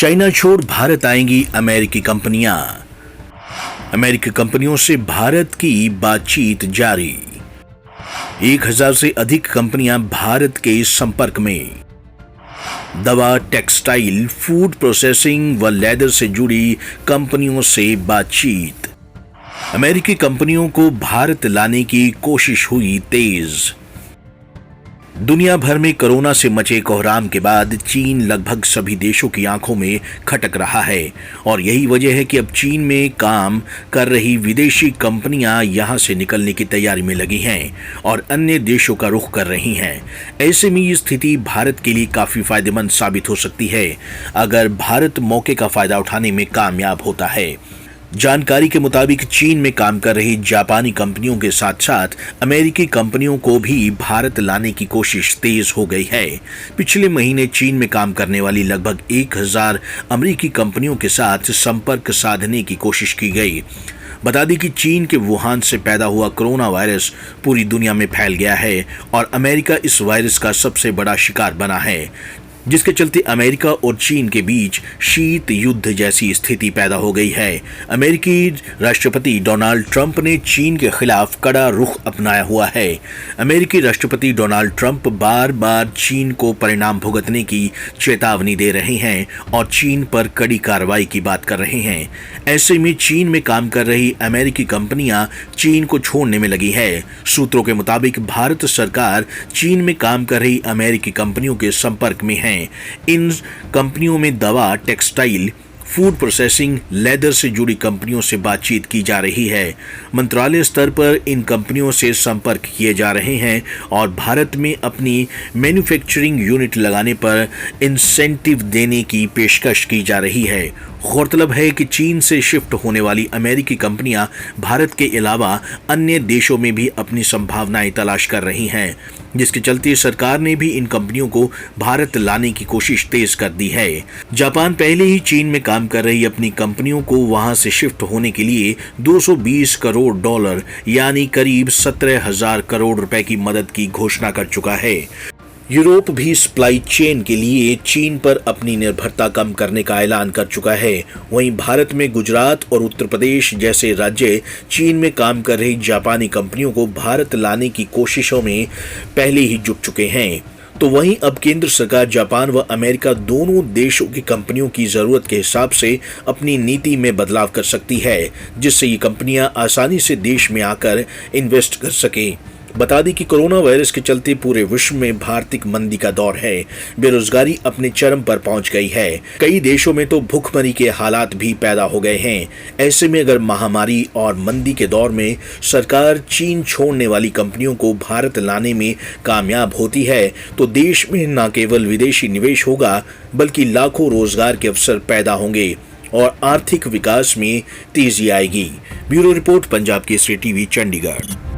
China छोड़ भारत आएंगी अमेरिकी कंपनियां। अमेरिकी कंपनियों से भारत की बातचीत जारी। 1000 से अधिक कंपनियां भारत के संपर्क में। दवा, टेक्सटाइल, फूड प्रोसेसिंग व लेदर से जुड़ी कंपनियों से बातचीत। अमेरिकी कंपनियों को भारत लाने की कोशिश हुई तेज। दुनिया भर में कोरोना से मचे कोहराम के बाद चीन लगभग सभी देशों की आंखों में खटक रहा है और यही वजह है कि अब चीन में काम कर रही विदेशी कंपनियां यहां से निकलने की तैयारी में लगी हैं और अन्य देशों का रुख कर रही हैं। ऐसे में ये स्थिति भारत के लिए काफी फायदेमंद साबित हो सकती है अगर भारत मौके का फायदा उठाने में कामयाब होता है। जानकारी के मुताबिक चीन में काम कर रही जापानी कंपनियों के साथ साथ अमेरिकी कंपनियों को भी भारत लाने की कोशिश तेज हो गई है। पिछले महीने चीन में काम करने वाली लगभग 1000 अमेरिकी कंपनियों के साथ संपर्क साधने की कोशिश की गई। बता दें कि चीन के वुहान से पैदा हुआ कोरोना वायरस पूरी दुनिया में फैल गया है और अमेरिका इस वायरस का सबसे बड़ा शिकार बना है, जिसके चलते अमेरिका और चीन के बीच शीत युद्ध जैसी स्थिति पैदा हो गई है। अमेरिकी राष्ट्रपति डोनाल्ड ट्रंप ने चीन के खिलाफ कड़ा रुख अपनाया हुआ है। अमेरिकी राष्ट्रपति डोनाल्ड ट्रंप बार बार चीन को परिणाम भुगतने की चेतावनी दे रहे हैं और चीन पर कड़ी कार्रवाई की बात कर रहे हैं। ऐसे में चीन में काम कर रही अमेरिकी कंपनियां चीन को छोड़ने में लगी है। सूत्रों के मुताबिक भारत सरकार चीन में काम कर रही अमेरिकी कंपनियों के संपर्क में है। इन कंपनियों में दवा, टेक्सटाइल, फूड प्रोसेसिंग, लेदर से जुड़ी कंपनियों से बातचीत की जा रही है। मंत्रालय स्तर पर इन कंपनियों से संपर्क किए जा रहे हैं और भारत में अपनी मैन्युफैक्चरिंग यूनिट लगाने पर इंसेंटिव देने की पेशकश की जा रही है। गौरतलब है कि चीन से शिफ्ट होने वाली अमेरिकी कंपनियां भारत के अलावा अन्य देशों में भी अपनी संभावनाएं तलाश कर रही हैं, जिसके चलते सरकार ने भी इन कंपनियों को भारत लाने की कोशिश तेज कर दी है। जापान पहले ही चीन में काम कर रही अपनी कंपनियों को वहां से शिफ्ट होने के लिए $220 करोड़ यानी करीब 17,000 करोड़ रुपए की मदद की घोषणा कर चुका है। यूरोप भी सप्लाई चेन के लिए चीन पर अपनी निर्भरता कम करने का ऐलान कर चुका है। वहीं भारत में गुजरात और उत्तर प्रदेश जैसे राज्य चीन में काम कर रही जापानी कंपनियों को भारत लाने की कोशिशों में पहले ही जुट चुके हैं। तो वहीं अब केंद्र सरकार जापान व अमेरिका दोनों देशों की कंपनियों की जरूरत के हिसाब से अपनी नीति में बदलाव कर सकती है, जिससे ये कंपनियां आसानी से देश में आकर इन्वेस्ट कर सकें। बता दें कि कोरोना वायरस के चलते पूरे विश्व में आर्थिक मंदी का दौर है। बेरोजगारी अपने चरम पर पहुंच गई है। कई देशों में तो भुखमरी के हालात भी पैदा हो गए हैं। ऐसे में अगर महामारी और मंदी के दौर में सरकार चीन छोड़ने वाली कंपनियों को भारत लाने में कामयाब होती है तो देश में न केवल विदेशी निवेश होगा बल्कि लाखों रोजगार के अवसर पैदा होंगे और आर्थिक विकास में तेजी आएगी। Bureau report, Punjab Kesari TV, Chandigarh.